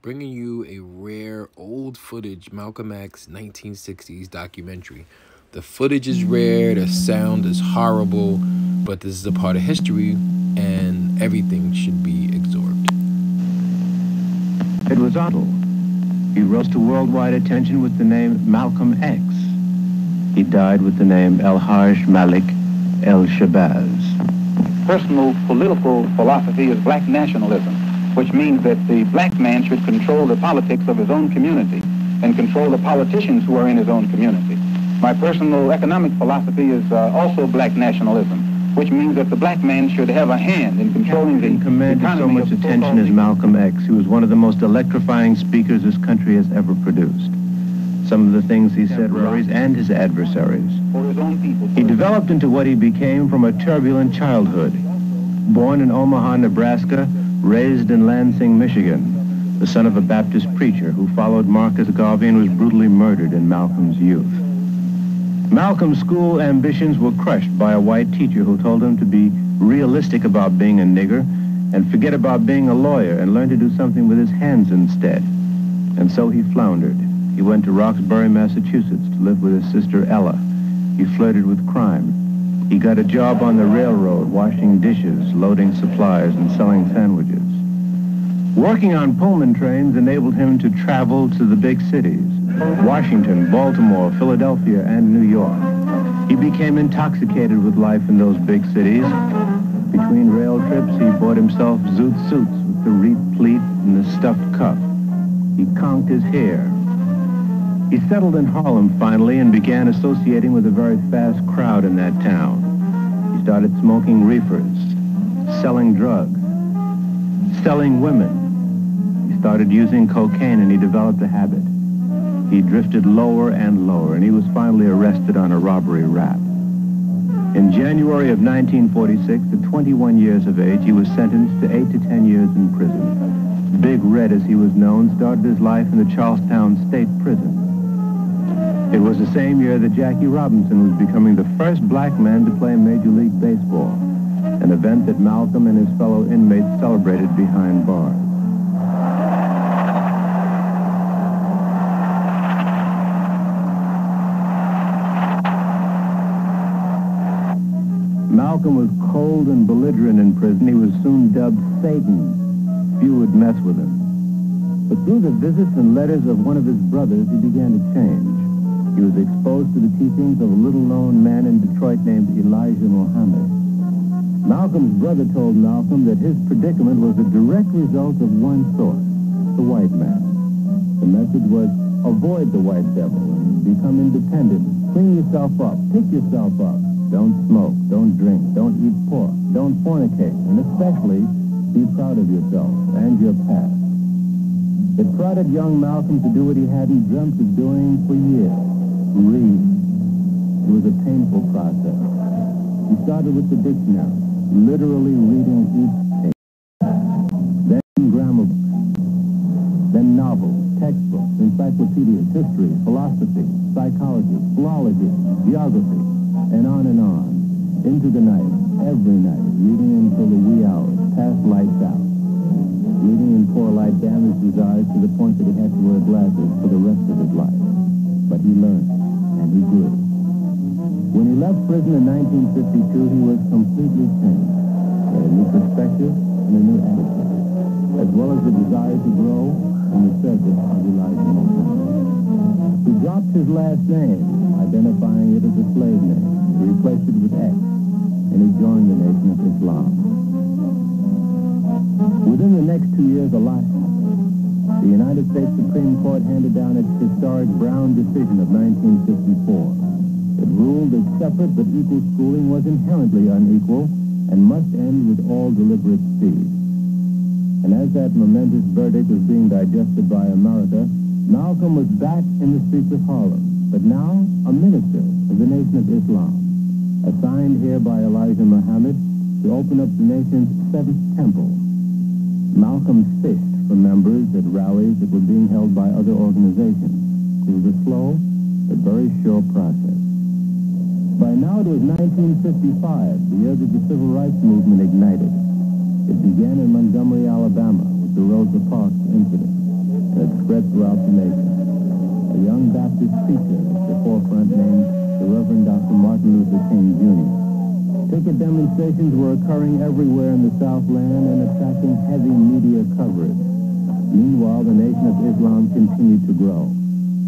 bringing you a rare old footage Malcolm X 1960s documentary. The footage is rare, the sound is horrible, but this is a part of history and everything should be absorbed. It was Otto. He rose to worldwide attention with the name Malcolm X. He died with the name El-Hajj Malik El-Shabazz. Personal political philosophy is black nationalism, which means that the black man should control the politics of his own community and control the politicians who are in his own community. My personal economic philosophy is also black nationalism, which means that the black man should have a hand in controlling the commanded so much attention as Malcolm X. He was one of the most electrifying speakers this country has ever produced. Some of the things he said worries and his adversaries. He developed into what he became from a turbulent childhood. Born in Omaha, Nebraska, raised in Lansing, Michigan, the son of a Baptist preacher who followed Marcus Garvey and was brutally murdered in Malcolm's youth. Malcolm's school ambitions were crushed by a white teacher who told him to be realistic about being a nigger and forget about being a lawyer and learn to do something with his hands instead. And so he floundered. He went to Roxbury, Massachusetts to live with his sister Ella. He flirted with crime. He got a job on the railroad, washing dishes, loading supplies, and selling sandwiches. Working on Pullman trains enabled him to travel to the big cities, Washington, Baltimore, Philadelphia, and New York. He became intoxicated with life in those big cities. Between rail trips, he bought himself zoot suits with the reed pleat and the stuffed cuff. He conked his hair. He settled in Harlem finally and began associating with a very fast crowd in that town. He started smoking reefers, selling drugs, selling women. He started using cocaine and he developed a habit. He drifted lower and lower and he was finally arrested on a robbery rap. In January of 1946, at 21 years of age, he was sentenced to 8 to 10 years in prison. Big Red, as he was known, started his life in the Charlestown State Prison. It was the same year that Jackie Robinson was becoming the first black man to play Major League Baseball, an event that Malcolm and his fellow inmates celebrated behind bars. Malcolm was cold and belligerent in prison. He was soon dubbed Satan. Few would mess with him. But through the visits and letters of one of his brothers, he began to change. He was exposed to the teachings of a little-known man in Detroit named Elijah Muhammad. Malcolm's brother told Malcolm that his predicament was a direct result of one source, the white man. The message was, avoid the white devil and become independent. Clean yourself up. Pick yourself up. Don't smoke. Don't drink. Don't eat pork. Don't fornicate. And especially, be proud of yourself and your past. It prodded young Malcolm to do what he hadn't dreamt of doing for years. Read. It was a painful process. He started with the dictionary, literally reading each page. Then grammar books. Then novels, textbooks, encyclopedias, history, philosophy, psychology, philology, geography, and on, into the night, every night, reading until the wee hours, past lights out. Reading in poor light damaged his eyes to the point that he had to wear glasses for the rest of his life. But he learned, and he grew. When he left prison in 1952, he was completely changed. He had a new perspective and a new attitude, as well as the desire to grow in the service of Elijah Muhammad. He dropped his last name, identifying it as a slave name. He replaced it with X, and he joined the Nation of Islam. Within the next 2 years, a lot happened. The United States Supreme Court handed down its historic Brown decision of 1954. It ruled that separate but equal schooling was inherently unequal and must end with all deliberate speed. And as that momentous verdict was being digested by America, Malcolm was back in the streets of Harlem, but now a minister of the Nation of Islam, assigned here by Elijah Muhammad to open up the nation's 7th temple. Malcolm fished for members at rallies that were being held by other organizations. It was a slow but very sure process. By now it was 1955, the year that the Civil Rights Movement ignited. It began in Montgomery, Alabama, with the Rosa Parks incident. that spread throughout the nation. A young Baptist preacher at the forefront named the Reverend Dr. Martin Luther King, Jr. Ticket demonstrations were occurring everywhere in the Southland and attracting heavy media coverage. Meanwhile, the Nation of Islam continued to grow.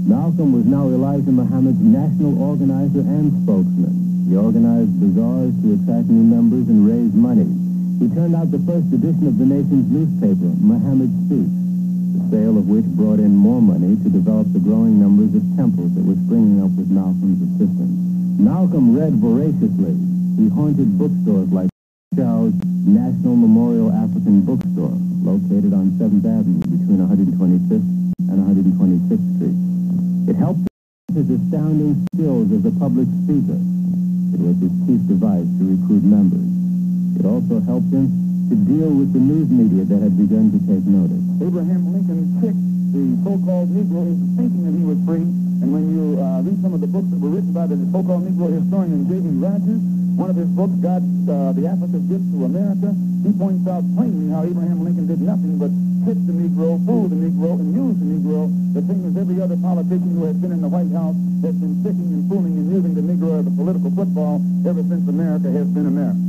Malcolm was now Elijah Muhammad's national organizer and spokesman. He organized bazaars to attract new members and raise money. He turned out the first edition of the nation's newspaper, Muhammad Speaks, the sale of which brought in more money to develop the growing numbers of temples that were springing up with Malcolm's assistance. Malcolm read voraciously. He haunted bookstores like Shaw's National Memorial African Bookstore, located on 7th Avenue between 125th and 126th Street. It helped his astounding skills as a public speaker. It was his chief device to recruit members. It also helped him to deal with the news media that had begun to take notice. Abraham Lincoln tricked the so-called Negro into thinking that he was free, and when you read some of the books that were written by the so-called Negro historian J.E. Rogers, one of his books, God, the Africa's Gift to America, he points out plainly how Abraham Lincoln did nothing but trick the Negro, fool the Negro, and use the Negro. The thing is, every other politician who has been in the White House has been tricking and fooling and using the Negro as a political football ever since America has been America.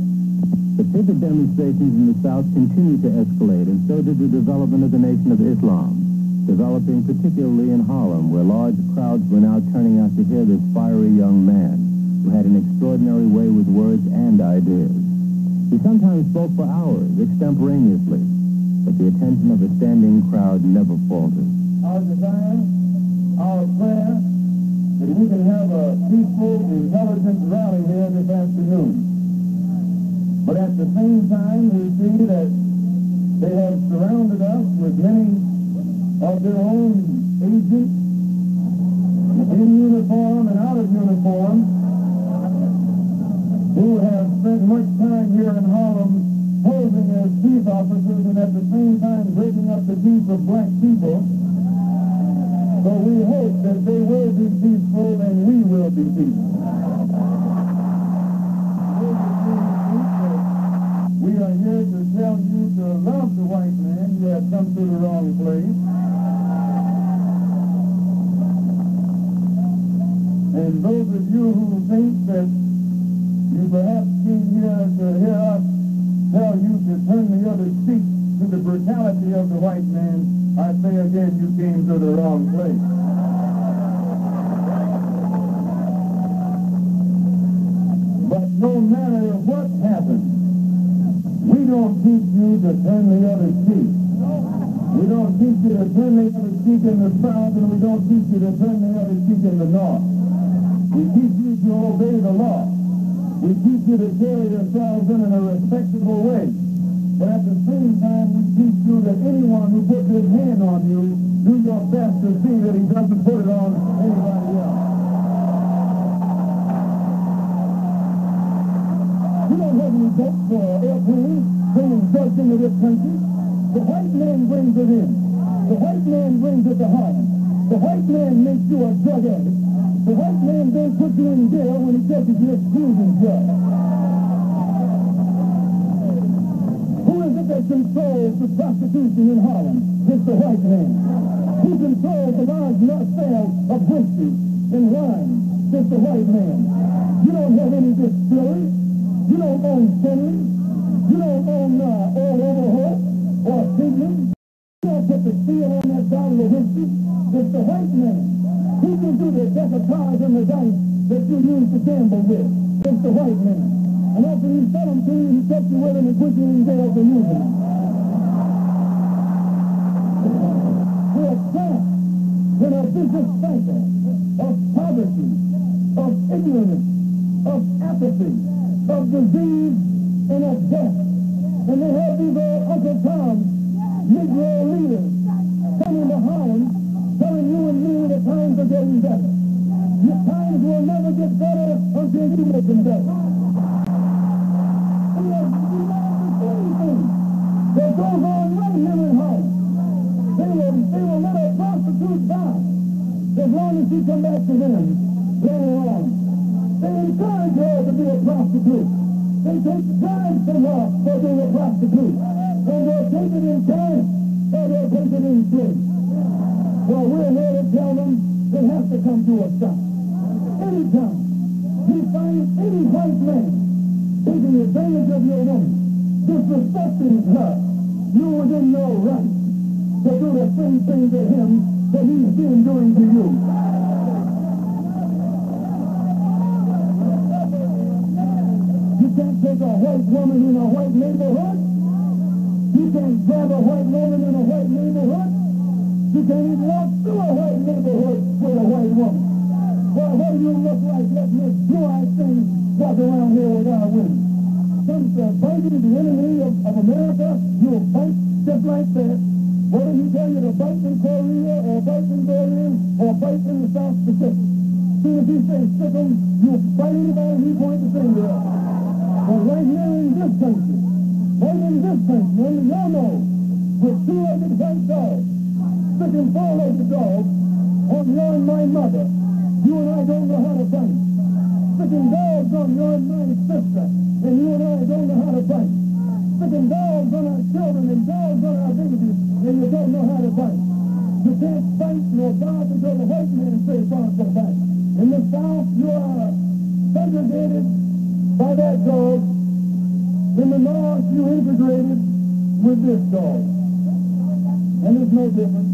The ticket demonstrations in the South continued to escalate, and so did the development of the Nation of Islam, developing particularly in Harlem, where large crowds were now turning out to hear this fiery young man who had an extraordinary way with words and ideas. He sometimes spoke for hours, extemporaneously, but the attention of a standing crowd never faltered. Our desire, our prayer, that we can have a peaceful, intelligent rally here this afternoon. But at the same time, we see that they have surrounded us with many of their own agents in uniform and out of uniform who have spent much time here in Harlem posing as peace officers and at the same time breaking up the peace of black people. So we hope that they will be peaceful and we will be peaceful. We are here to tell you to love the white man. You have come to the wrong place. And those of you who think that you perhaps came here to hear us tell you to turn the other cheek to the brutality of the white man, I say again, you came to the wrong place. But no matter what happens, we don't teach you to turn the other cheek. We don't teach you to turn the other cheek in the South, and we don't teach you to turn the other cheek in the North. We teach you to obey the law. We teach you to carry yourselves in a respectable way. But at the same time, we teach you that anyone who puts his hand on you, do your best to see that he doesn't put it on anybody else. We don't have any boats for airplanes bringing drugs into this country. The white man brings it in. The white man brings it to Harlem. The white man makes you a drug addict. The white man don't put you in jail when he catches you abusing drugs. Who is it that controls the prostitution in Harlem? It's the white man. Who controls the large sales of whiskey and wine? It's the white man. You don't have any distillery. You don't own Finley. You don't own Earl Overholt or Sigmund. You don't put the seal on that bottle of whiskey. It's the white man. Who gives you the deck of cards and the dice that you use to gamble with? It's the white man. And after you sell them to you, he takes you with him and puts you in jail for using them. We're trapped in a vicious cycle of poverty, of ignorance, of apathy, of disease, and of death. And they have these old Uncle Tom Negro leaders coming to Harlem telling you and me that times are getting better. Your times will never get better until you make them better. And there's the same thing that goes on right here in Harlem. They will let a prostitute die as long as she come back to them later on. They encourage her to be a prostitute. They take bribes from her for being a prostitute. And they'll take it in cash or they'll take it in free. Well, we're here to tell them they have to come to a stop. Anytime you find any white man taking advantage of your woman, disrespecting her, you're within your right to do the same thing to him that he's been doing to you. You can't take a white woman in a white neighborhood. You can't grab a white woman in a white neighborhood. You can't even walk through a white neighborhood with a white woman. Well, what do you look like letting this blue-eyed thing walk around here with our women? Some say fighting the enemy of America, you'll fight just like that. What did he tell you to fight in Korea or fight in Berlin or fight in the South Pacific? As soon as he says stick 'em, you'll fight anybody he points the finger at. But right here in this country, under your nose, with two-legged white dogs, sticking four-legged dogs on your and my mother, you and I don't know how to fight. Sticking dogs on your and my sister, and you and I don't know how to fight. Sticking dogs on our children and dogs on our babies, and you don't know how to fight. You can't fight nor bark until the white man says bark or fight. In the South, you are segregated by that dog. In the North, you integrated with this dog. And it's no different.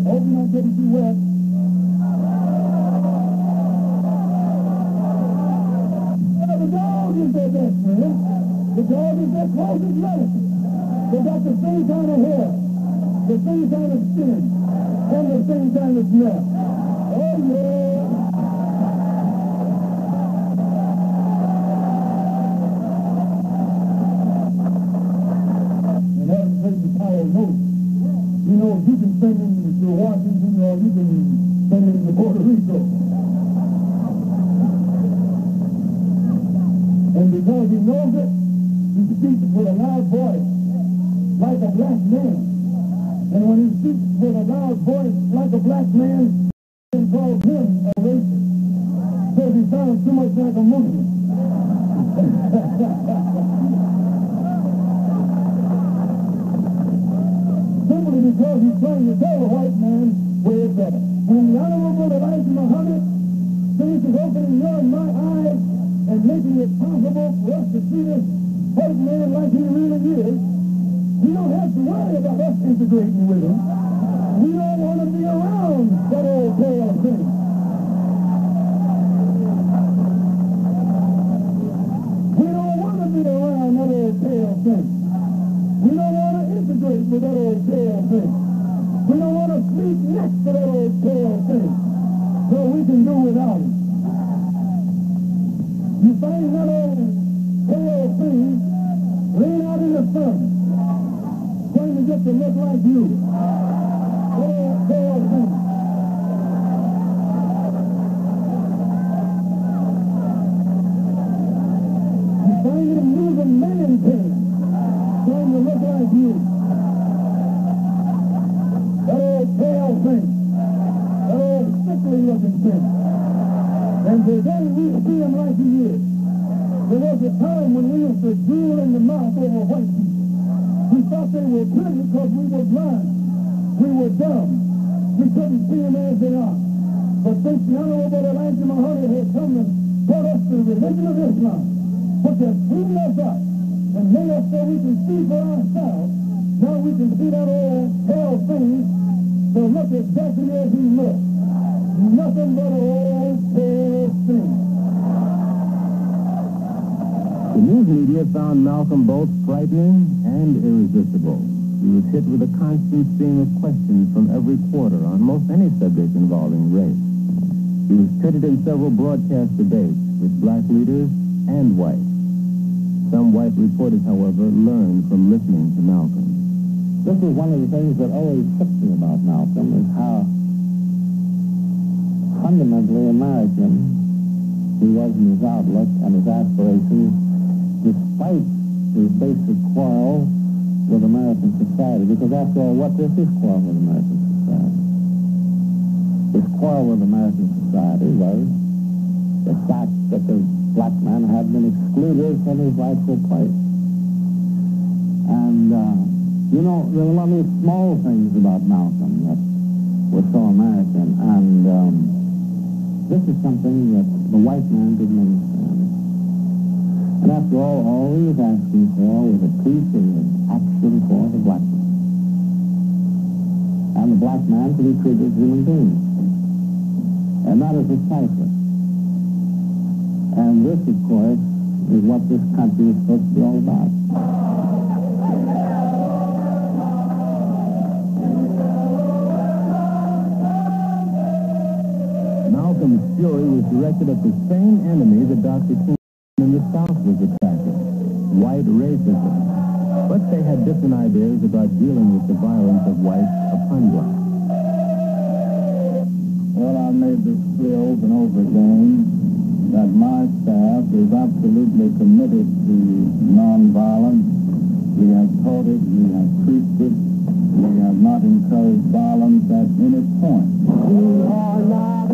Hope you're not getting too wet. Yeah, the dog is their best friend. The dog is their closest relative. They got the same kind of hair, the same kind of skin, and the same kind of smell. Oh, yeah. And having played the power note, you know, you can send him to Washington or you can send him to Puerto Rico. And because he knows it, he speaks with a loud voice, like a black man. And when he speaks with a loud voice, like a black man, he calls him a racist. Because he sounds too much like a Muslim. Simply because he's trying to tell the white man where it's at. When the Honorable Elijah Muhammad finishes opening your and my eyes and making it possible for us to see this white man like he really is, we don't have to worry about us integrating with him. We don't want to be around that old pale thing. We don't want to be around that old pale thing. We don't want to integrate with that old pale thing. We don't want to sleep next to that old pale thing. So we can do without him. You find that old pale thing laying out in the sun, trying to get to look like you. Pale thing. You find him using man pain, trying to look like you. That old pale thing. That old sickly looking thing. And today we see him like he is. There was a time when we used to drool in the mouth over white people. We thought they were pretty because we were blind. We were dumb. We couldn't see them as they are. But since the Honorable Elijah Muhammad had come and brought us the religion of Islam, which has cleaned us up and made us so we can see for ourselves, now we can see that old pale thing to look exactly as he looks. Nothing but an old pale thing. The news media found Malcolm both frightening and irresistible. He was hit with a constant stream of questions from every quarter on most any subject involving race. He was pitted in several broadcast debates with black leaders and whites. Some white reporters, however, learned from listening to Malcolm. This is one of the things that always took me about Malcolm, is how fundamentally American he was in his outlook and his aspirations, despite his basic quarrel with American society. Because after all, what is his quarrel with American society? His quarrel with American society was the fact that the black man had been excluded from his rightful place. And You know, there were a lot of small things about Malcolm that were so American, and this is something that the white man didn't understand. And after all he was asking for was a piece of action for the black man. And the black man to be treated as human beings. And not as a cipher. And this, of course, is what this country is supposed to be all about. Malcolm's fury was directed at the same enemy that Dr. King in the South was attacking, white racism. But they had different ideas about dealing with the violence of whites upon blacks. Well, I've made this clear over and over again that my staff is absolutely committed to nonviolence. We have taught it, we have preached it, we have not encouraged violence at any point. We are not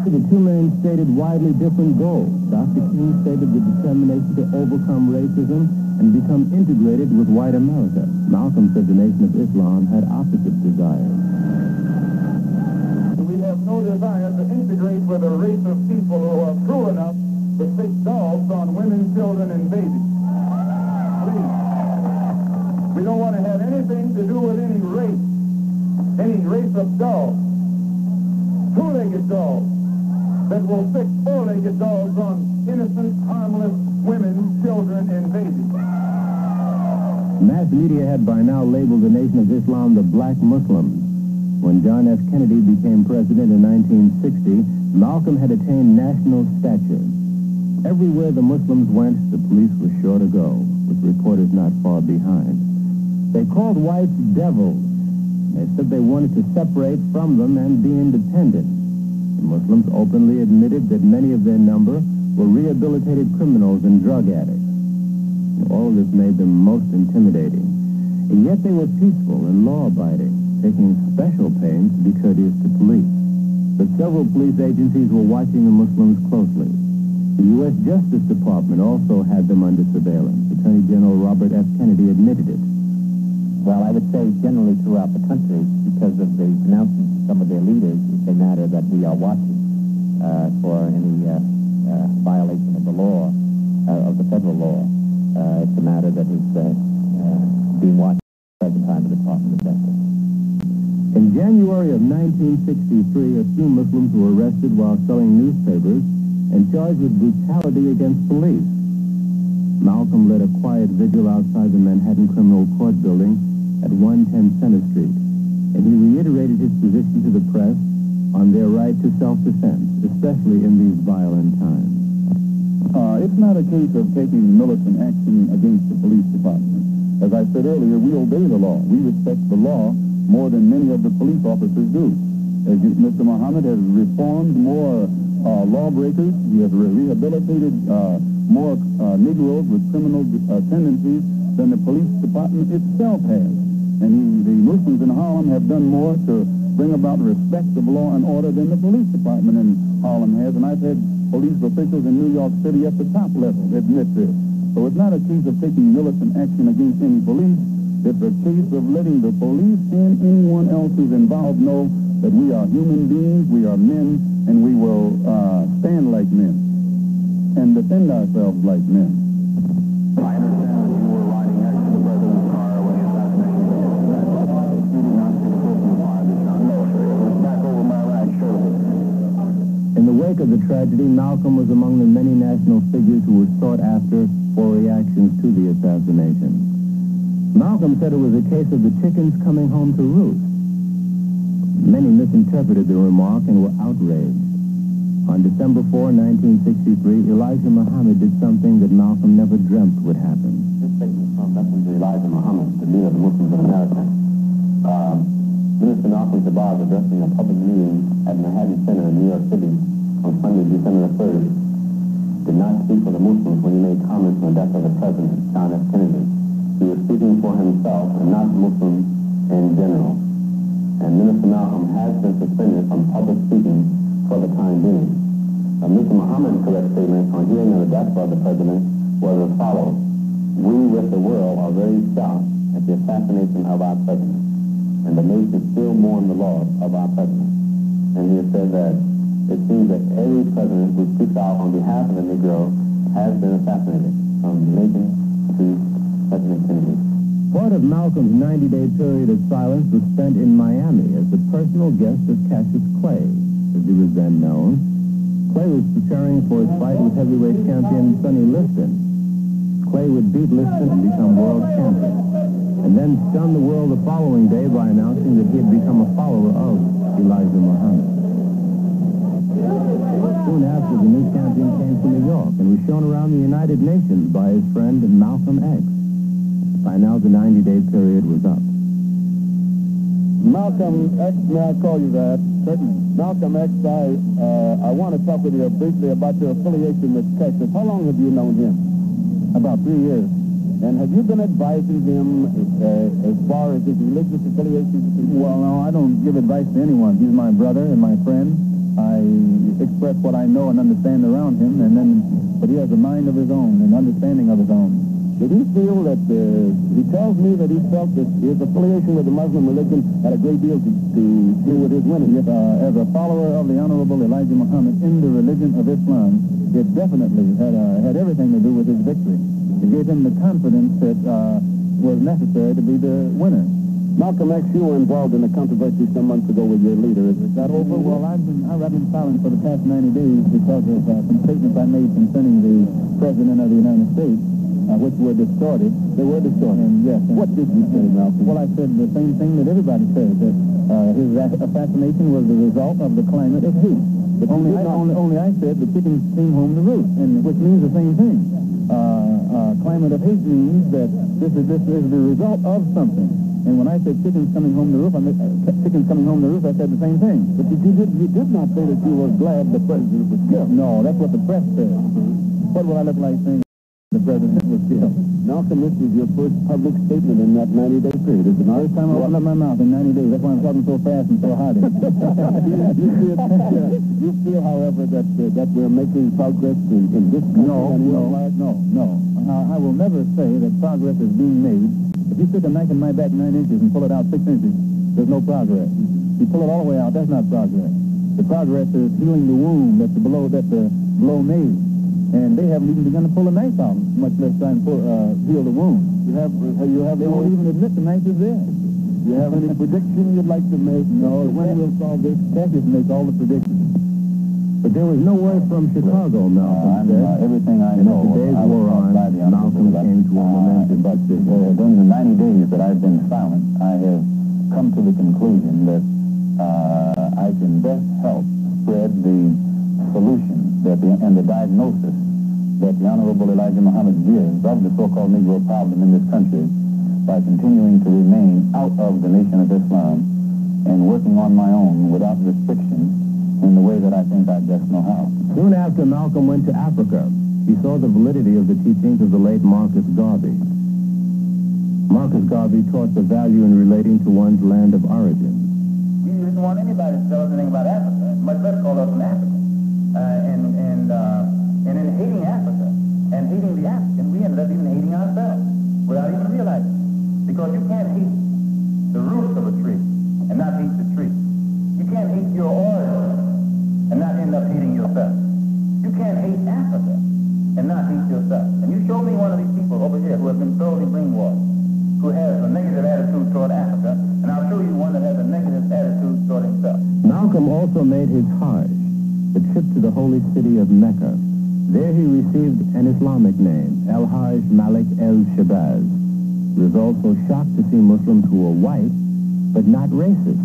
The two men stated widely different goals. Dr. King stated the determination to overcome racism and become integrated with white America. Malcolm said the Nation of Islam had opposite desires. We have no desire to integrate with a race of people who are true enough to stick dogs on women, children, and babies. Please. We don't want to have anything to do with any race of dogs. Two-legged dogs that will stick four-legged dogs on innocent, harmless women, children, and babies. Mass media had by now labeled the Nation of Islam the Black Muslims. When John F. Kennedy became president in 1960, Malcolm had attained national stature. Everywhere the Muslims went, the police were sure to go, with reporters not far behind. They called whites devils. They said they wanted to separate from them and be independent. The Muslims openly admitted that many of their number were rehabilitated criminals and drug addicts. All of this made them most intimidating. And yet they were peaceful and law-abiding, taking special pains to be courteous to police. But several police agencies were watching the Muslims closely. The U.S. Justice Department also had them under surveillance. Attorney General Robert F. Kennedy admitted it. Well, I would say generally throughout the country, because of the pronouncements of some of their leaders, it's a matter that we are watching for any violation of the law, of the federal law. It's a matter that is being watched at the time of the Department of Justice. In January of 1963, a few Muslims were arrested while selling newspapers and charged with brutality against police. Malcolm led a quiet vigil outside the Manhattan Criminal Court building at 110 Center Street, and he reiterated his position to the press on their right to self-defense, especially in these violent times. It's not a case of taking militant action against the police department. As I said earlier, we obey the law. We respect the law more than many of the police officers do. As Mr. Muhammad has reformed more lawbreakers, he has rehabilitated more Negroes with criminal tendencies than the police department itself has. And the Muslims in Harlem have done more to bring about respect of law and order than the police department in Harlem has. And I've had police officials in New York City at the top level admit this. So it's not a case of taking militant action against any police. It's a case of letting the police and anyone else who's involved know that we are human beings, we are men, and we will stand like men and defend ourselves like men. I understand that you were riding next to the president's car when the assassination happened. You did not see the personal car, did you not? No, sir. It was back over my right shoulder. In the wake of the tragedy, Malcolm was among the many national figures who were sought after for reactions to the assassination. Malcolm said it was a case of the chickens coming home to roost. Many misinterpreted the remark and were outraged. On December 4, 1963, Elijah Muhammad did something that Malcolm never dreamt would happen. This statement from Messenger Elijah Muhammad, the leader of the Muslims of America. Minister Malcolm Shabazz addressing a public meeting at Manhattan Center in New York City on Sunday, December 3rd, did not speak for the Muslims when he made comments on the death of the President, John F. Kennedy. He was speaking for himself and not Muslims in general. And Minister Malcolm has been suspended from public speaking for the time being. Mr. Muhammad's correct statement on hearing of the death of the President was as follows. We with the world are very shocked at the assassination of our President, and the nation still mourn the loss of our President. And he has said that it seems that every president who speaks out on behalf of the Negro has been assassinated, from Lincoln to President Kennedy. Part of Malcolm's 90-day period of silence was spent in Miami as the personal guest of Cassius Clay, as he was then known. Clay was preparing for his fight with heavyweight champion Sonny Liston. Clay would beat Liston and become world champion, and then stun the world the following day by announcing that he had become a follower of Elijah Muhammad. Soon after, the new champion came to New York and was shown around the United Nations by his friend Malcolm X. By now, the 90-day period was up. Malcolm X, may I call you that? Certainly. Malcolm X, I want to talk with you briefly about your affiliation with Texas. How long have you known him? About 3 years. And have you been advising him as far as his religious affiliations? Well, no, I don't give advice to anyone. He's my brother and my friend. I express what I know and understand around him, but he has a mind of his own, an understanding of his own. Did he feel that, he tells me that he felt that his affiliation with the Muslim religion had a great deal to do with his winning? Yes, as a follower of the Honorable Elijah Muhammad in the religion of Islam, it definitely had everything to do with his victory. It gave him the confidence that was necessary to be the winner. Malcolm X, you were involved in a controversy some months ago with your leader. Is that over? Well, I've been silent for the past 90 days because of some statements I made concerning the President of the United States, which were distorted. They were distorted. And yes. And what did you say, Malcolm? Well, I said the same thing that everybody says, that his assassination was the result of the climate of hate. But only I said the chickens came home to roost, and which means the same thing. Climate of hate means that this is the result of something. And when I said chickens coming home to roost, I said the same thing. But you did not say that you were glad the President was killed. No, that's what the press said. What would I look like saying the President was killed? Malcolm, this is your first public statement in that 90-day period, is it not? First time I opened up my mouth in 90 days. That's why I'm talking so fast and so hard. You feel, however, that we're making progress in this country? No. I will never say that progress is being made. If you stick a knife in my back 9 inches and pull it out 6 inches, there's no progress. If you pull it all the way out, that's not progress. The progress is healing the wound that the blow made. And they haven't even begun to pull the knife out, much less try and heal the wound. They won't even admit the knife is there. Do you have any prediction you'd like to make? No. When we'll solve this? Cassius makes all the predictions. But there was no word from Chicago, Malcolm said. Everything I know, the days wore on, Malcolm came to a momentous decision. During the 90 days that I've been silent, I have come to the conclusion that I can best help spread the solution and the diagnosis that the Honorable Elijah Muhammad gives of the so-called Negro problem in this country by continuing to remain out of the Nation of Islam and working on my own without restriction in the way that I think I best know how. Soon after Malcolm went to Africa, he saw the validity of the teachings of the late Marcus Garvey. Marcus Garvey taught the value in relating to one's land of origin. We didn't want anybody to tell us anything about Africa, much less call us an African. And in hating Africa and hating the African, we ended up even hating ourselves without even realizing it. The Because you can't hate the roots of a tree and not hate the tree. You can't hate your origin and not end up hating yourself. You can't hate Africa and not hate yourself. And you show me one of these people over here who has been thoroughly brainwashed, who has a negative attitude toward Africa, and I'll show you one that has a negative attitude toward himself. Malcolm also made his Hajj, the trip to the holy city of Mecca. There he received an Islamic name, El-Hajj Malik el-Shabazz. He was also shocked to see Muslims who were white, but not racist.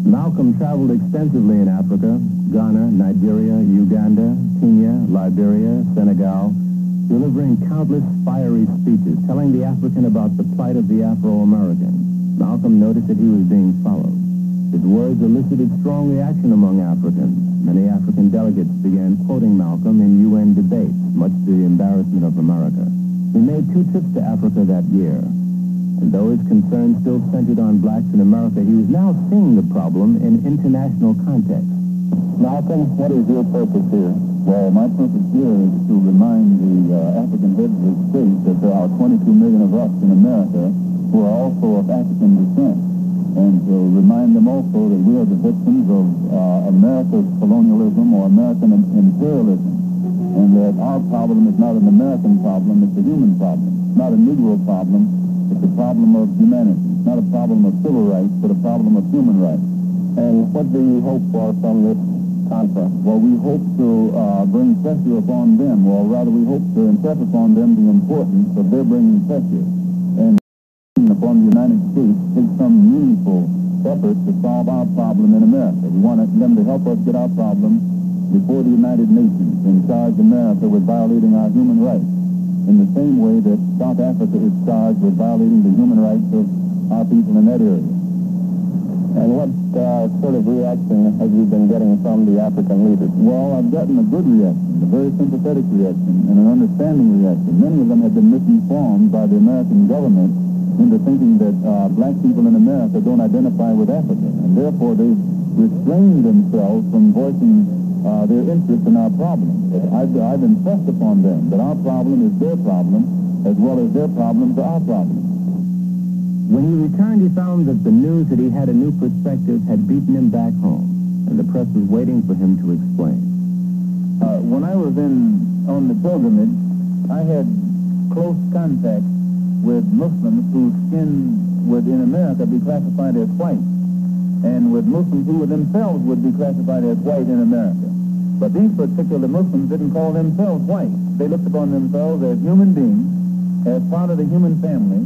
Malcolm traveled extensively in Africa, Ghana, Nigeria, Uganda, Kenya, Liberia, Senegal, delivering countless fiery speeches, telling the African about the plight of the Afro-American. Malcolm noticed that he was being followed. His words elicited strong reaction among Africans. Many African delegates began quoting Malcolm in UN debates, much to the embarrassment of America. He made 2 trips to Africa that year. And though his concerns still centered on blacks in America, he was now seeing the problem in international context. Malcolm, what is your purpose here? Well, my purpose here is to remind the African heads of state that there are 22 million of us in America who are also of African descent, and to remind them also that we are the victims of America's colonialism or American imperialism, and that our problem is not an American problem, it's a human problem. It's not a Negro problem, it's a problem of humanity. It's not a problem of civil rights, but a problem of human rights. And what do you hope for from this conference? Well, we hope to bring pressure upon them, or rather we hope to impress upon them the importance of their bringing pressure and upon the United States to take some meaningful effort to solve our problem in America. We want them to help us get our problem before the United Nations and charge America with violating our human rights, in the same way that South Africa is charged with violating the human rights of our people in that area. And what sort of reaction have you been getting from the African leaders? Well, I've gotten a good reaction, a very sympathetic reaction, and an understanding reaction. Many of them have been misinformed by the American government into thinking that black people in America don't identify with Africa, and therefore they've restrained themselves from voicing their interest in our problem. I've impressed upon them that our problem is their problem, as well as their problems are our problem. When he returned, he found that the news that he had a new perspective had beaten him back home, and the press was waiting for him to explain. When I was on the pilgrimage, I had close contact with Muslims whose skin would in America be classified as white, and with Muslims who themselves would be classified as white in America. But these particular Muslims didn't call themselves white. They looked upon themselves as human beings, as part of the human family,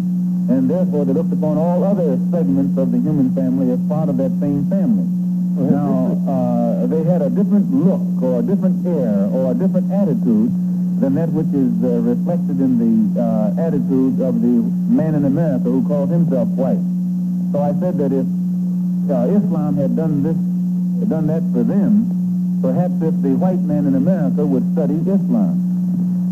and therefore they looked upon all other segments of the human family as part of that same family. Now, they had a different look, or a different air, or a different attitude than that which is reflected in the attitude of the man in America who calls himself white. So I said that if Islam had done that for them, perhaps if the white man in America would study Islam,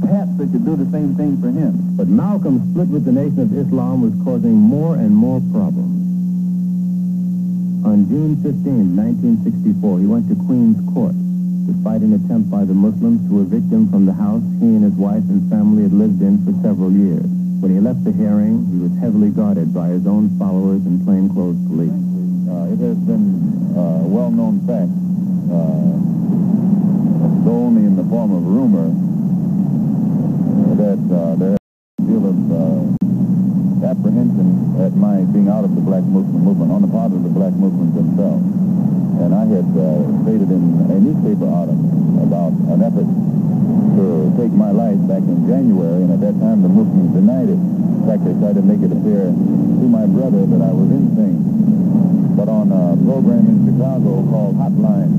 perhaps they could do the same thing for him. But Malcolm's split with the Nation of Islam was causing more and more problems. On June 15, 1964, he went to Queen's Court to fight an attempt by the Muslims to evict him from the house he and his wife and family had lived in for several years. When he left the hearing, he was heavily guarded by his own followers and plainclothes police. It has been a well-known fact, though only in the form of rumor, that there is a deal of apprehension at my being out of the black Muslim movement on the part of the black Muslims themselves. And I had stated in a newspaper article about an effort to take my life back in January, and at that time the Muslims denied it. In fact, they tried to make it appear to my brother that I was insane. But on a program in Chicago called Hotline,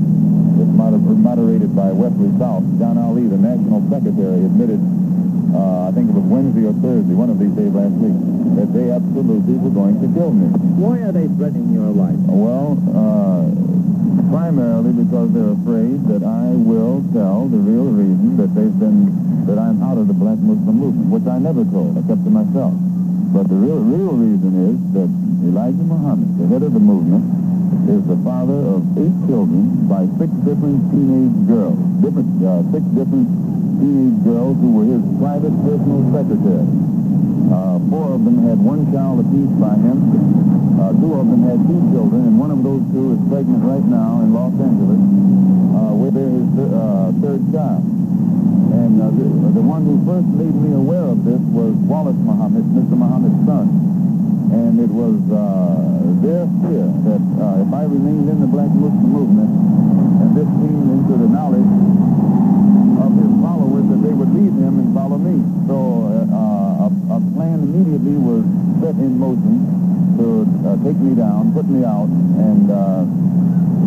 that's moderated by Wesley South, John Ali, the national secretary, admitted, I think it was Wednesday or Thursday, one of these days last week, that they absolutely were going to kill me. Why are they threatening your life? Well, primarily because they're afraid that I will tell the real reason that I'm out of the black Muslim movement, which I never told, except to myself. But the real reason is that Elijah Muhammad, the head of the movement, is the father of 8 children by 6 different teenage girls, 6 different teenage girls who were his private personal secretary. 4 of them had 1 child apiece by him. 2 of them had 2 children, and one of those 2 is pregnant right now in Los Angeles with his 3rd child. And the one who first made me aware of this was Wallace Muhammad, Mr. Muhammad's son. And it was their fear that if I remained in the black Muslim movement, and this came into the knowledge of his followers, that they would leave him and follow me. So a plan immediately was set in motion to take me down, put me out, and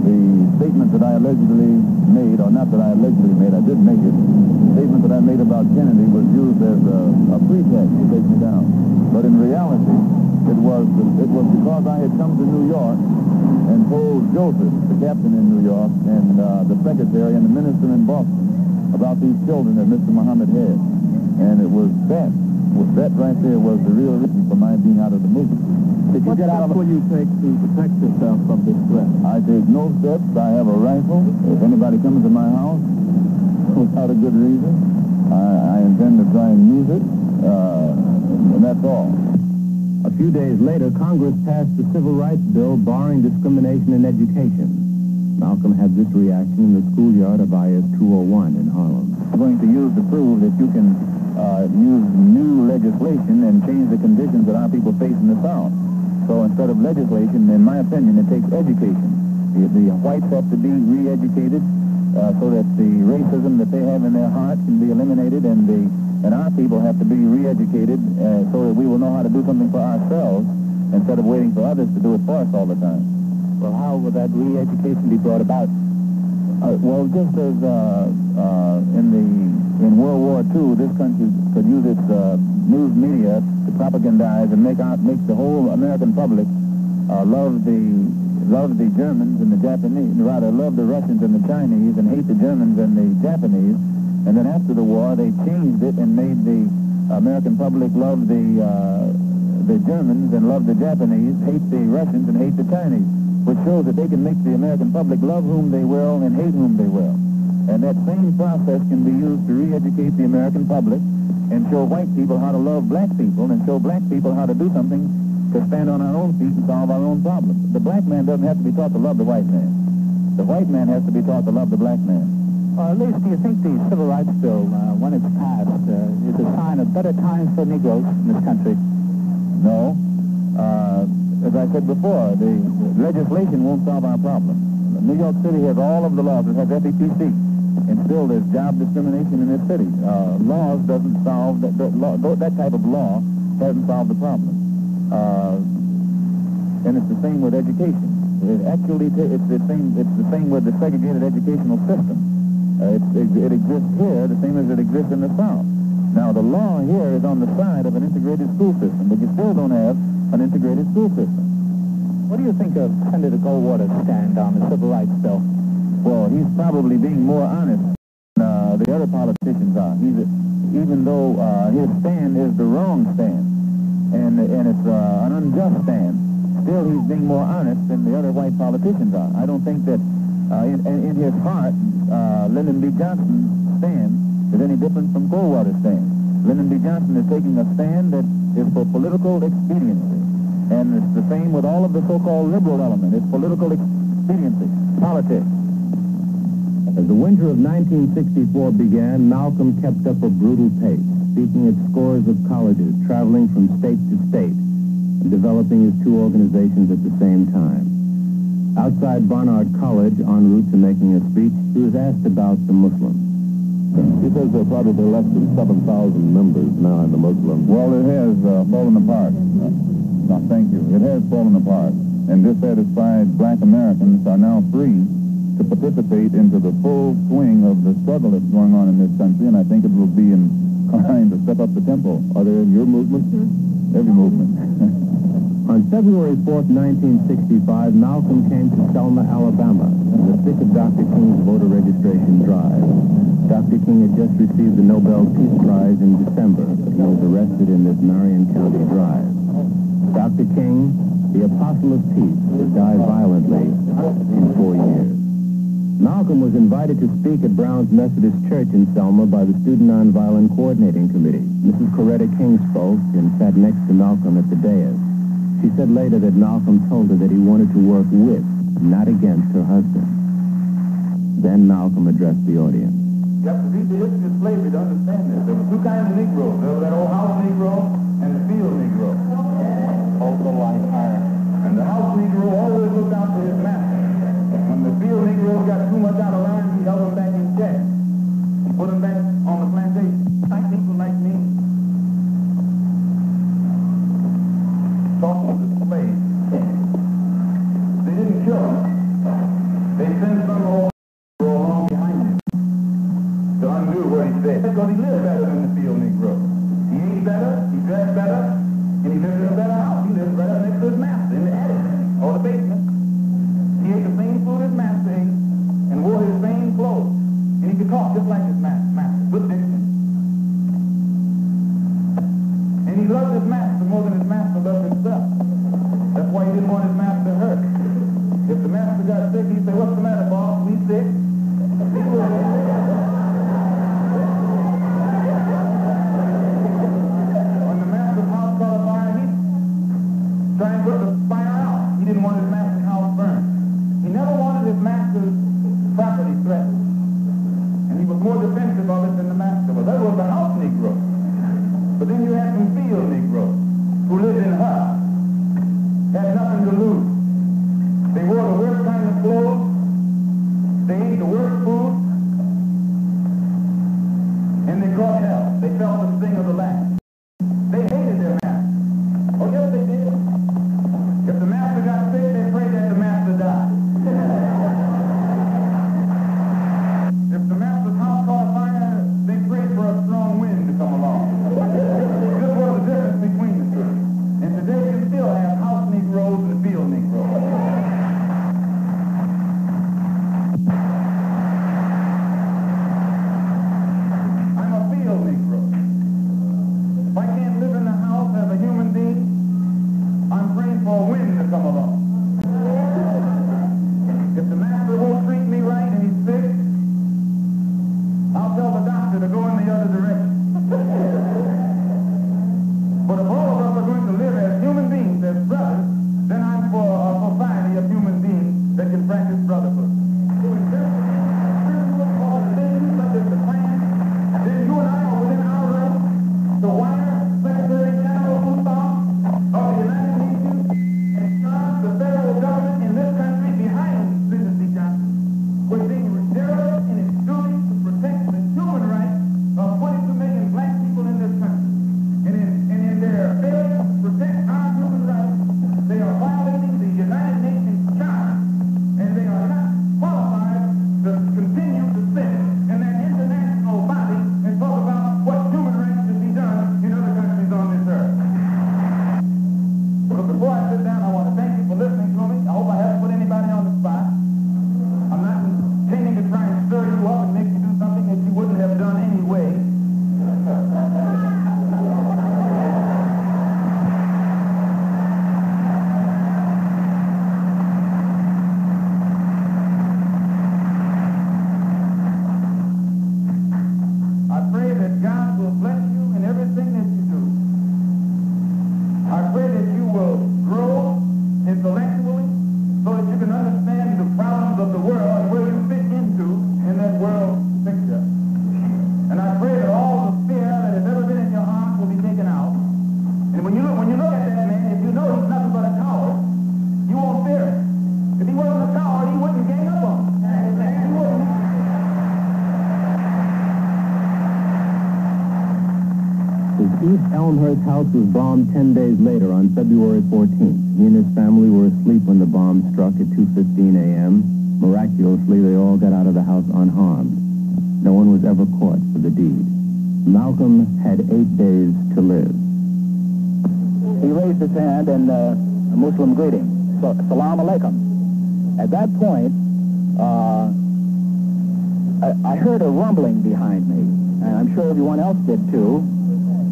the statement that I allegedly made, or not that I allegedly made, I did make it, the statement that I made about Kennedy was used as a pretext to take me down. But in reality, it was because I had come to New York and told Joseph, the captain in New York, and the secretary and the minister in Boston about these children that Mr. Muhammad had. And it was that right there was the real reason for my being out of the movement. What steps will you take to protect yourself from this threat? I take no steps. I have a rifle. If anybody comes to my house without a good reason, I intend to try and use it, and that's all. A few days later, Congress passed the Civil Rights Bill barring discrimination in education. Malcolm had this reaction in the schoolyard of IS 201 in Harlem. I'm going to use to prove that you can use new legislation and change the conditions that our people face in the South. So instead of legislation, in my opinion, it takes education. The whites have to be re-educated so that the racism that they have in their hearts can be eliminated, and our people have to be re-educated so that we will know how to do something for ourselves instead of waiting for others to do it for us all the time. Well, how will that re-education be brought about? Well, just as in World War II, this country could use its news media to propagandize and make the whole American public love the Germans and the Japanese, rather love the Russians and the Chinese and hate the Germans and the Japanese. And then after the war, they changed it and made the American public love the Germans and love the Japanese, hate the Russians and hate the Chinese, which shows that they can make the American public love whom they will and hate whom they will. And that same process can be used to re-educate the American public and show white people how to love black people and show black people how to do something to stand on our own feet and solve our own problems. The black man doesn't have to be taught to love the white man. The white man has to be taught to love the black man. At least, do you think the Civil Rights Bill, when it's passed, is a sign of better times for Negroes in this country? No. As I said before, the legislation won't solve our problem. New York City has all of the laws. It has FEPC. And still there's job discrimination in this city. Laws doesn't solve, that type of law hasn't solved the problem. And it's the same with education. It's the same with the segregated educational system. It exists here the same as it exists in the South. Now, the law here is on the side of an integrated school system, but you still don't have an integrated school system. What do you think of Senator Goldwater's stand on the Civil Rights Bill? Well, he's probably being more honest than the other politicians are. Even though his stand is the wrong stand, and it's an unjust stand, still he's being more honest than the other white politicians are. I don't think that in his heart, Lyndon B. Johnson's stand is any different from Goldwater's stand. Lyndon B. Johnson is taking a stand that is for political expediency. And it's the same with all of the so-called liberal element. It's political expediency, politics. As the winter of 1964 began, Malcolm kept up a brutal pace, speaking at scores of colleges, traveling from state to state, and developing his 2 organizations at the same time. Outside Barnard College, en route to making a speech, he was asked about the Muslims. He says there are probably less than 7,000 members now in the Muslim. Well, it has fallen apart. No, thank you. It has fallen apart. And dissatisfied black Americans are now free to participate into the full swing of the struggle that's going on in this country, and I think it will be inclined to step up the tempo. Are they in your movement? Every movement. On February 4th, 1965, Malcolm came to Selma, Alabama, in the thick of Dr. King's voter registration drive. Dr. King had just received the Nobel Peace Prize in December, but he was arrested in this Marion County drive. Dr. King, the apostle of peace, would die violently in 4 years. Malcolm was invited to speak at Brown's Methodist Church in Selma by the Student Nonviolent Coordinating Committee. Mrs. Coretta King spoke and sat next to Malcolm at the dais. She said later that Malcolm told her that he wanted to work with, not against her husband. Then Malcolm addressed the audience. You have to read the history of slavery to understand this. There were two kinds of Negroes. There was that old house Negro and the field Negro. Also like her. And the house Negro always looked out for his master. When the field Negro got too much out of line, he held them back in check. He put them back on the plantation. Like people like me. Talking to the slaves. They didn't kill him. They sent some old Negro along behind him to undo what he said. Because he lived better than the field Negro. He ate better, he dressed better, and he lived in a better house. He lived better next to his master in the attic or the basement. He ate the same food his master ate and wore his same clothes. And he could talk just like his master. Good diction. And he loved his master more than his master loved himself. That's why he didn't want his master hurt. If the master got sick, he'd say, "What's the matter, boss? We sick?" When the master's house caught a fire, he'd try and put the fire out. He didn't want his master's house burned. He never wanted his master's property threatened. And he was more defensive of it than the master was. That was the house Negro. But then you had some field Negroes who lived in huts, had nothing to lose. They wore the worst kind of clothes. They ate the worst food. And they caught hell. They felt the sting of the land. They hated their master. Oh, yes, they did. If the master got sick, they prayed that the master died. If the master's house caught fire, they prayed for a strong wind to come along. This was the difference between the two. And today you still have house Negroes and field Negroes. I'm a field Negro. If I can't live in the house as a human being, I'm praying for a wind to come along. If the master won't treat me right and he's sick, I'll tell the doctor to go in the other direction. But if all of us are going to live as human beings, as brothers, then I'm for a society of human beings that can practice brotherhood. So if there's things such as the Klan, then you and I are within our realm to wire Secretary General Hoover of the United Nations and charge the federal government in this country behind President Johnson with being derelict in its duty to protect the human rights of 22 million black people in this country. And in their failure to protect our human rights, they are violating the United Nations Charter, and they are not qualified to continue to sit in that international body and talk about what human rights should be done in other countries on this earth. But before I sit down, I want to thank you for listening to me. I hope I haven't put anybody on the spot. I'm not intending to try and stir you up and make you do something that you wouldn't have done anyway. I pray that God will bless you in everything that you do. I pray that you will grow intellectually so that you can understand the problems of the world and where you fit into in that world picture. And I pray that all the fear that has ever been in your heart will be taken out. And when you look at that man, if you know he's nothing but a coward, you won't fear him. If he wasn't a coward, he wouldn't gang up on him. He wouldn't. His East Elmhurst house was bombed 10 days later on February 14th. He and his family were asleep when the bomb struck at 2:15 a.m. Miraculously, they all got out of the house unharmed. No one was ever caught for the deed. Malcolm had 8 days to live. He raised his hand in a Muslim greeting, Salam Alaikum. At that point, I heard a rumbling behind me, and I'm sure everyone else did too,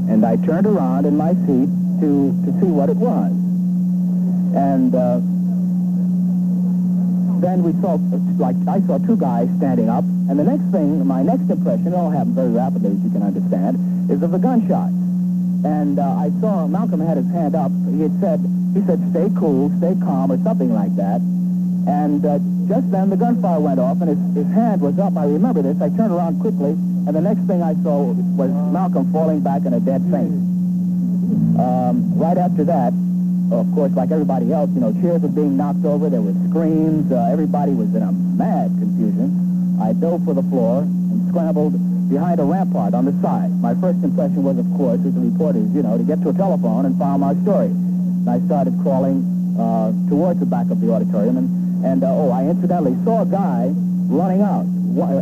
and I turned around in my seat to see what it was. And then we saw, I saw two guys standing up, and the next thing, my next impression, it all happened very rapidly, as you can understand, is of the gunshot. And I saw Malcolm had his hand up. He said, stay cool, stay calm, or something like that. And just then the gunfire went off, and his hand was up. I remember this. I turned around quickly, and the next thing I saw was Malcolm falling back in a dead faint. Right after that, of course, like everybody else, chairs were being knocked over. There were screams. Everybody was in a mad confusion. I dove for the floor and scrambled behind a rampart on the side. My first impression was, of course, as the reporters, to get to a telephone and file my story. And I started crawling towards the back of the auditorium, and I incidentally saw a guy running out,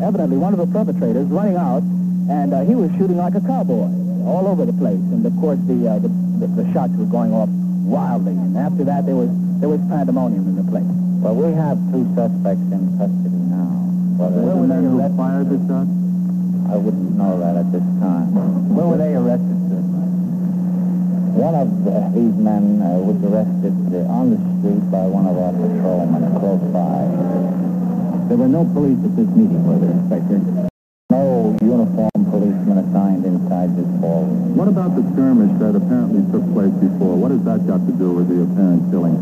evidently one of the perpetrators running out, and he was shooting like a cowboy all over the place. And, of course, the shots were going off wildly, and after that there was pandemonium in the place. Well, we have two suspects in custody now. Where were they arrested? Fired the shot? I wouldn't know that at this time. Where were they arrested, sir? One of these men was arrested on the street by one of our patrolmen close by. There were no police at this meeting, were there, Inspector? No uniformed policemen assigned inside this ballroom. What about the skirmish that apparently took place before? What has that got to do with the apparent killing?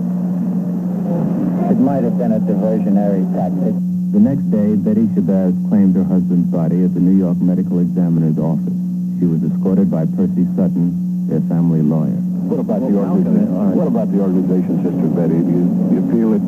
It might have been a diversionary tactic. The next day, Betty Chabert claimed her husband's body at the New York Medical Examiner's office. She was escorted by Percy Sutton, their family lawyer. What about the organization? What about the organization, Sister Betty? Do you feel that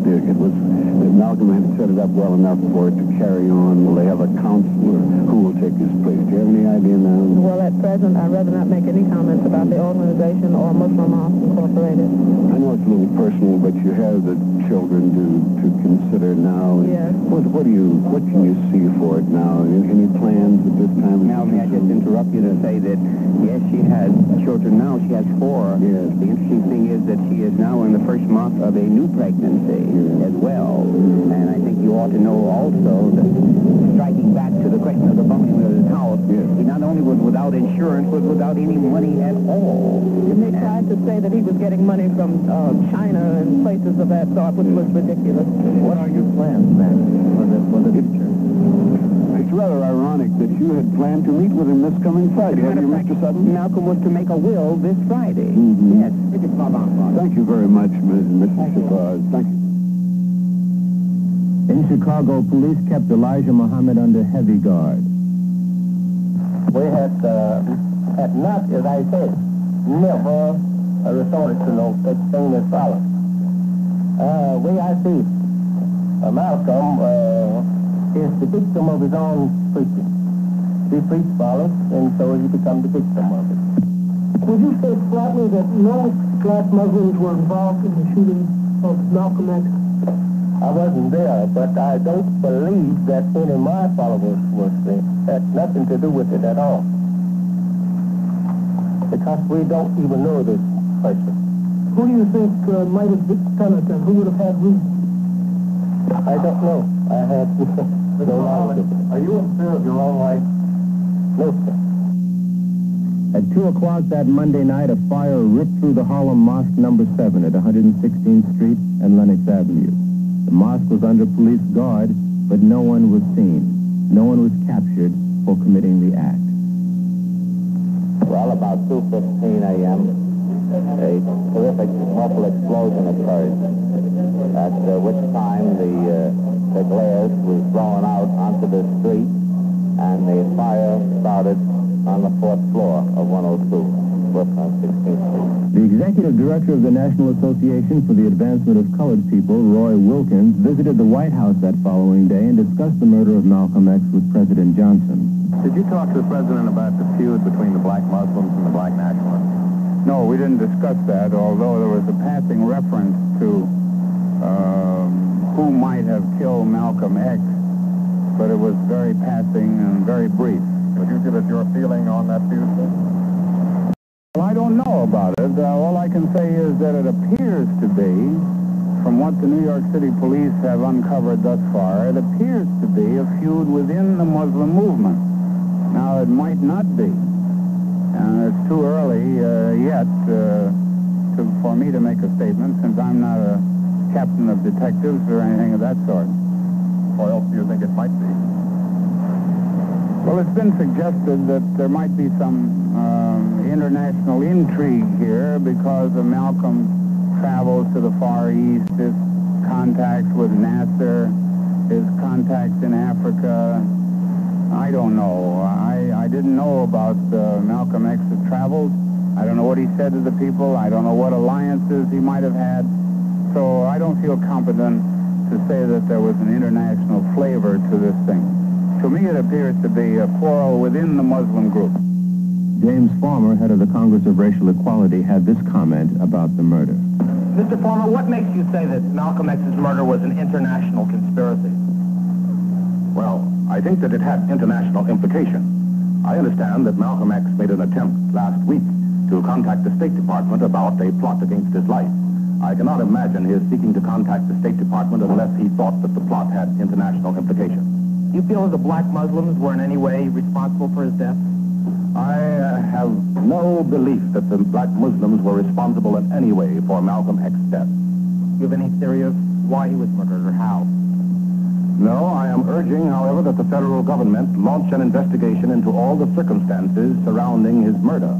Malcolm had set it up well enough for it to carry on? Will they have a counselor who will take his place? Do you have any idea now? Well, at present, I'd rather not make any comments about the organization or Muslim Mosque Incorporated. I know it's a little personal, but you have the children to consider now. Yes. What can you see for it now? Any plans at this time? Now, may I just interrupt you to say that, yes, she has children now. She has 4. Yes. The interesting thing is that she is now in the first month of a new pregnancy as well. And I think you ought to know also that, striking back to the question of the bumping of his house, he not only was without insurance, but without any money at all. And they tried to say that he was getting money from China and places of that sort, which was ridiculous. What are your plans, then, for the future? It's rather ironic that you had planned to meet with him this coming Friday. Have you, Mr. Sutton? Malcolm was to make a will this Friday. Yes. Thank you very much, Mr. Shabazz. Thank you. In Chicago, police kept Elijah Muhammad under heavy guard. We had not, as I said, never resorted to no such thing as violence. I see Malcolm is the victim of his own preaching. He preached violence, and so he became the victim of it. Would you say flatly that no black Muslims were involved in the shooting of Malcolm X? I wasn't there, but I don't believe that any of my followers had nothing to do with it at all. Because we don't even know this person. Who do you think might have done it, and who would have had reason? I don't know. I had no knowledge of it. Are you in fear of your own life? No, sir. At 2 o'clock that Monday night, a fire ripped through the Harlem Mosque number 7 at 116th Street and Lenox Avenue. The mosque was under police guard, but no one was seen. No one was captured for committing the act. Well, about 2:15 a.m., a terrific muffled explosion occurred, at which time the glass was blown out onto the street, and the fire started on the 4th floor of 102, Brooklyn, 16th Street. The executive director of the National Association for the Advancement of Colored People, Roy Wilkins, visited the White House that following day and discussed the murder of Malcolm X with President Johnson. Did you talk to the president about the feud between the black Muslims and the black nationalists? No, we didn't discuss that, although there was a passing reference to who might have killed Malcolm X, but it was very passing and very brief. Would you give us your feeling on that feud, sir? Well, I don't know about it. All I can say is that it appears to be, from what the New York City police have uncovered thus far, it appears to be a feud within the Muslim movement. Now, it might not be. It's too early yet for me to make a statement, since I'm not a captain of detectives or anything of that sort. Or else do you think it might be? Well, it's been suggested that there might be some international intrigue here because of Malcolm's travels to the Far East, his contacts with Nasser, his contacts in Africa. I don't know. I didn't know about Malcolm X's travels. I don't know what he said to the people. I don't know what alliances he might have had. So I don't feel confident to say that there was an international flavor to this thing. To me, it appears to be a quarrel within the Muslim group. James Farmer, head of the Congress of Racial Equality, had this comment about the murder. Mr. Farmer, what makes you say that Malcolm X's murder was an international conspiracy? Well, I think that it had international implication. I understand that Malcolm X made an attempt last week to contact the State Department about a plot against his life. I cannot imagine his seeking to contact the State Department unless he thought that the plot had international implication. You feel that the black Muslims were in any way responsible for his death? I have no belief that the black Muslims were responsible in any way for Malcolm X's death. Do you have any theory of why he was murdered or how? No, I am urging, however, that the federal government launch an investigation into all the circumstances surrounding his murder.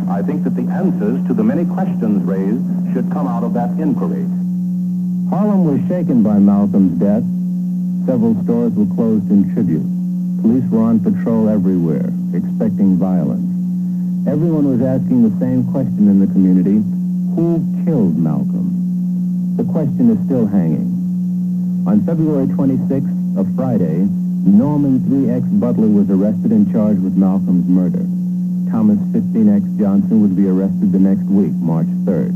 I think that the answers to the many questions raised should come out of that inquiry. Harlem was shaken by Malcolm's death. Several stores were closed in tribute. Police were on patrol everywhere, expecting violence. Everyone was asking the same question in the community: who killed Malcolm? The question is still hanging. On February 26th, a Friday, Norman 3X Butler was arrested and charged with Malcolm's murder. Thomas 15X Johnson would be arrested the next week, March 3rd.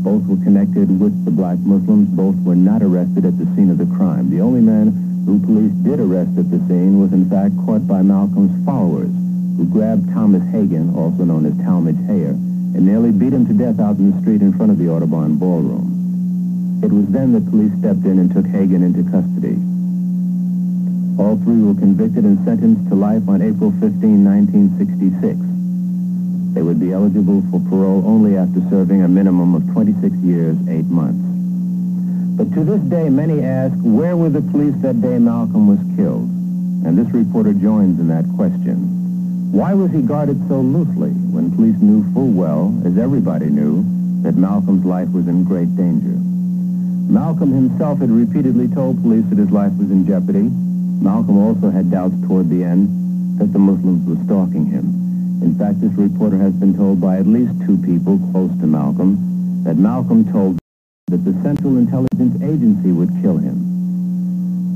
Both were connected with the black Muslims. Both were not arrested at the scene of the crime. The only man who police did arrest at the scene was in fact caught by Malcolm's followers, who grabbed Thomas Hagan, also known as Talmadge Hayer, and nearly beat him to death out in the street in front of the Audubon Ballroom. It was then that police stepped in and took Hagan into custody. All three were convicted and sentenced to life on April 15, 1966. They would be eligible for parole only after serving a minimum of 26 years, 8 months. But to this day, many ask, where were the police that day Malcolm was killed? And this reporter joins in that question. Why was he guarded so loosely when police knew full well, as everybody knew, that Malcolm's life was in great danger? Malcolm himself had repeatedly told police that his life was in jeopardy. Malcolm also had doubts toward the end that the Muslims were stalking him. In fact, this reporter has been told by at least 2 people close to Malcolm that Malcolm told that the Central Intelligence Agency would kill him.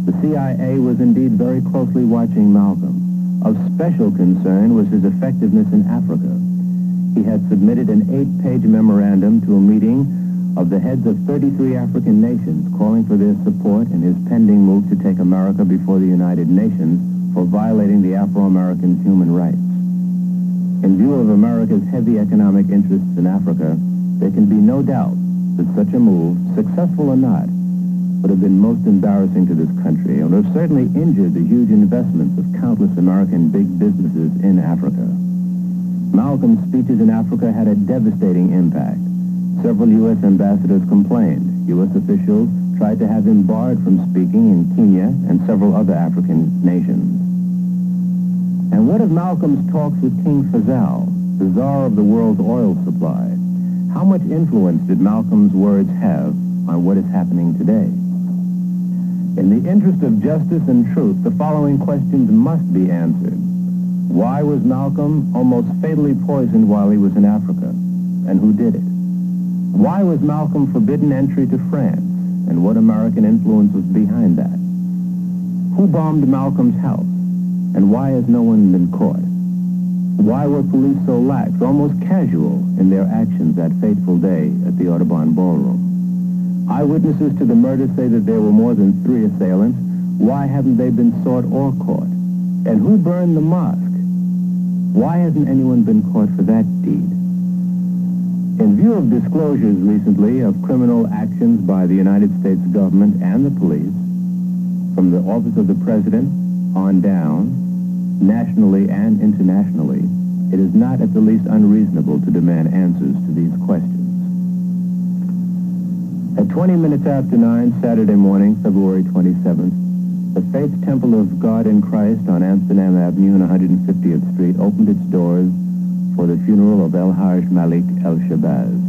The CIA was indeed very closely watching Malcolm. Of special concern was his effectiveness in Africa. He had submitted an 8-page memorandum to a meeting of the heads of 33 African nations calling for their support in his pending move to take America before the United Nations for violating the Afro-Americans' human rights. In view of America's heavy economic interests in Africa, there can be no doubt that such a move, successful or not, would have been most embarrassing to this country and would have certainly injured the huge investments of countless American big businesses in Africa. Malcolm's speeches in Africa had a devastating impact. Several U.S. ambassadors complained. U.S. officials tried to have him barred from speaking in Kenya and several other African nations. And what of Malcolm's talks with King Faisal, the czar of the world's oil supply? How much influence did Malcolm's words have on what is happening today? In the interest of justice and truth, the following questions must be answered. Why was Malcolm almost fatally poisoned while he was in Africa? And who did it? Why was Malcolm forbidden entry to France? And what American influence was behind that? Who bombed Malcolm's house? And why has no one been caught? Why were police so lax, almost casual, in their actions that fateful day at the Audubon Ballroom? Eyewitnesses to the murder say that there were more than 3 assailants. Why haven't they been sought or caught? And who burned the mosque? Why hasn't anyone been caught for that deed? In view of disclosures recently of criminal actions by the United States government and the police, from the office of the President on down, nationally and internationally, it is not at the least unreasonable to demand answers to these questions. At 20 minutes after 9, Saturday morning, February 27th, the Faith Temple of God in Christ on Amsterdam Avenue and 150th Street opened its doors for the funeral of El-Hajj Malik El-Shabazz.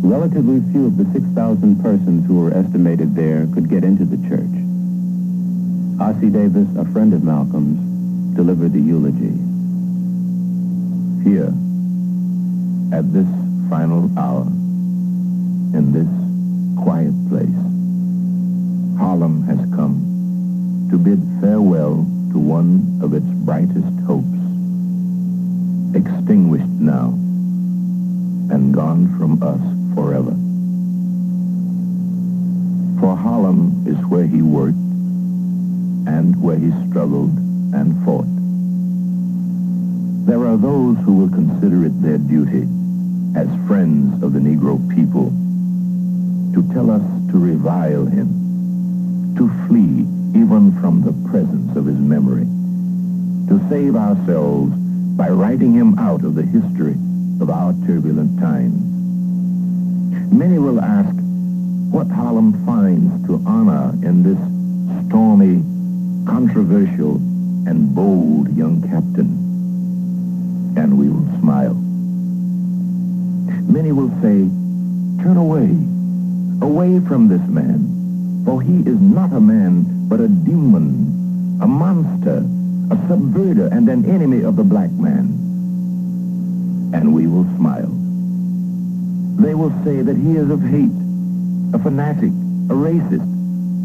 Relatively few of the 6,000 persons who were estimated there could get into the church. Ossie Davis, a friend of Malcolm's, delivered the eulogy. Here, at this final hour, in this quiet place, Harlem has come to bid farewell to one of its brightest hopes, extinguished now and gone from us forever. For Harlem is where he worked and where he struggled and fought. There are those who will consider it their duty as friends of the Negro people to tell us to revile him, to flee even from the presence of his memory, to save ourselves by writing him out of the history of our turbulent times. Many will ask what Harlem finds to honor in this stormy, controversial, and bold young captain. And we will smile. Many will say, turn away from this man, for he is not a man, but a demon, a monster, a subverter, and an enemy of the black man. And we will smile. They will say that he is of hate, a fanatic, a racist,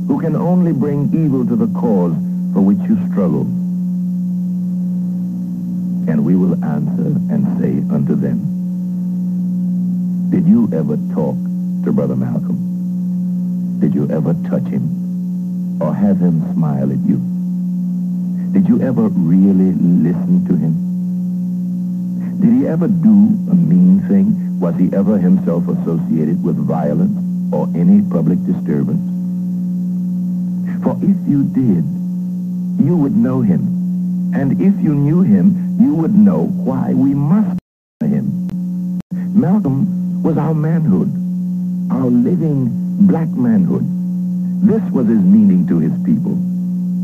who can only bring evil to the cause for which you struggle. And we will answer and say unto them, did you ever talk to Brother Malcolm? Did you ever touch him or have him smile at you? Did you ever really listen to him? Did he ever do a mean thing? Was he ever himself associated with violence or any public disturbance? For if you did, you would know him. And if you knew him, you would know why we must honor him. Malcolm was our manhood, our living black manhood. This was his meaning to his people.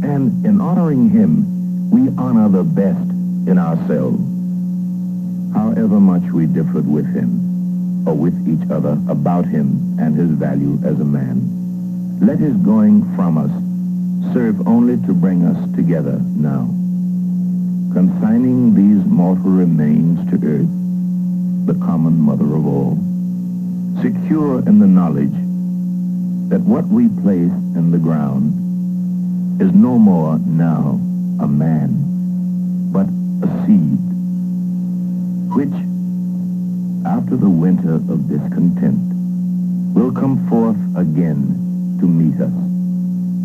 And in honoring him, we honor the best in ourselves. However much we differed with him, or with each other about him and his value as a man, let his going from us serve only to bring us together now. Consigning these mortal remains to earth, the common mother of all, secure in the knowledge that what we place in the ground is no more now a man, but a seed, which, after the winter of discontent, will come forth again to meet us,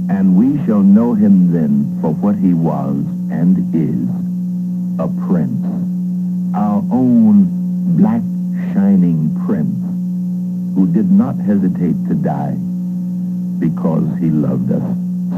and we shall know him then for what he was and is, a prince, our own black shining prince, who did not hesitate to die because he loved us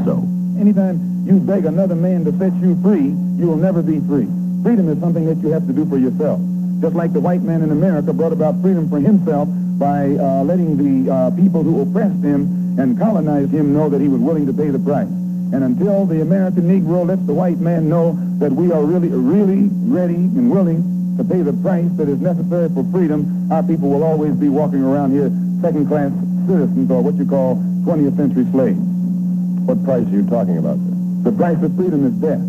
so. Anytime you beg another man to set you free, you will never be free. Freedom is something that you have to do for yourself. Just like the white man in America brought about freedom for himself by letting the people who oppressed him and colonized him know that he was willing to pay the price. And until the American Negro lets the white man know that we are really ready and willing to pay the price that is necessary for freedom, our people will always be walking around here second-class citizens, or what you call 20th century slaves. What price are you talking about, sir? The price of freedom is death.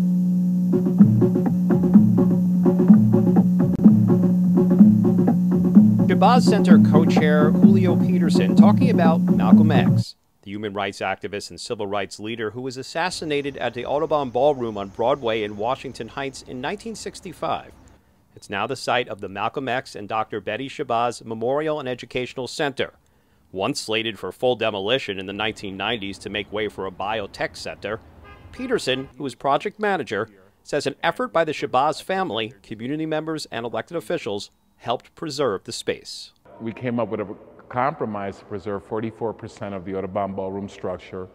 Shabazz Center co-chair Julio Peterson talking about Malcolm X, the human rights activist and civil rights leader who was assassinated at the Audubon Ballroom on Broadway in Washington Heights in 1965. It's now the site of the Malcolm X and Dr. Betty Shabazz Memorial and Educational Center. Once slated for full demolition in the 1990s to make way for a biotech center, Peterson, who is project manager, says an effort by the Shabazz family, community members, and elected officials helped preserve the space. We came up with a compromise to preserve 44% of the Audubon Ballroom structure,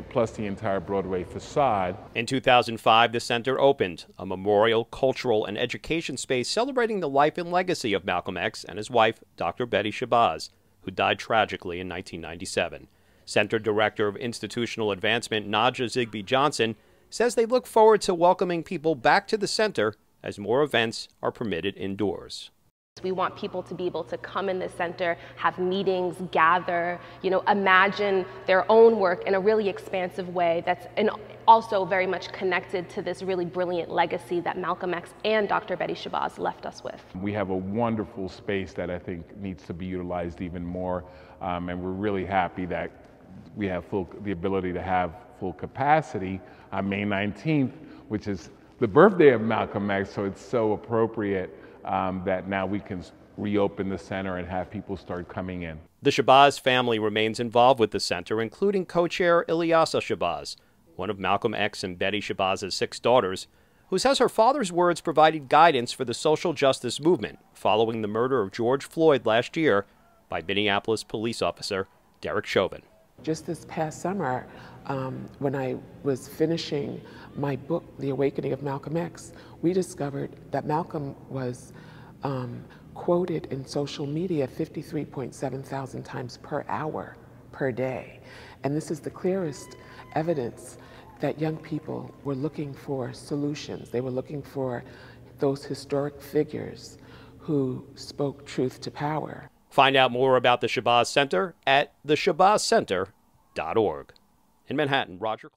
plus the entire Broadway facade. In 2005, the center opened, a memorial, cultural, and education space celebrating the life and legacy of Malcolm X and his wife, Dr. Betty Shabazz. who died tragically in 1997. Center Director of Institutional Advancement Nadja Zigbee Johnson says they look forward to welcoming people back to the center as more events are permitted indoors. We want people to be able to come in the center, have meetings, gather, imagine their own work in a really expansive way that's also very much connected to this really brilliant legacy that Malcolm X and Dr. Betty Shabazz left us with. We have a wonderful space that I think needs to be utilized even more, and we're really happy that we have the ability to have full capacity on May 19th, which is the birthday of Malcolm X, so it's so appropriate that now we can reopen the center and have people start coming in. The Shabazz family remains involved with the center, including co-chair Ilyasa Shabazz, one of Malcolm X and Betty Shabazz's 6 daughters, who says her father's words provided guidance for the social justice movement following the murder of George Floyd last year by Minneapolis police officer Derek Chauvin. Just this past summer, when I was finishing my book, The Awakening of Malcolm X, we discovered that Malcolm was quoted in social media 53.7 thousand times per hour, per day. And this is the clearest evidence that young people were looking for solutions. They were looking for those historic figures who spoke truth to power. Find out more about the Shabazz Center at theshabazzcenter.org. In Manhattan, Roger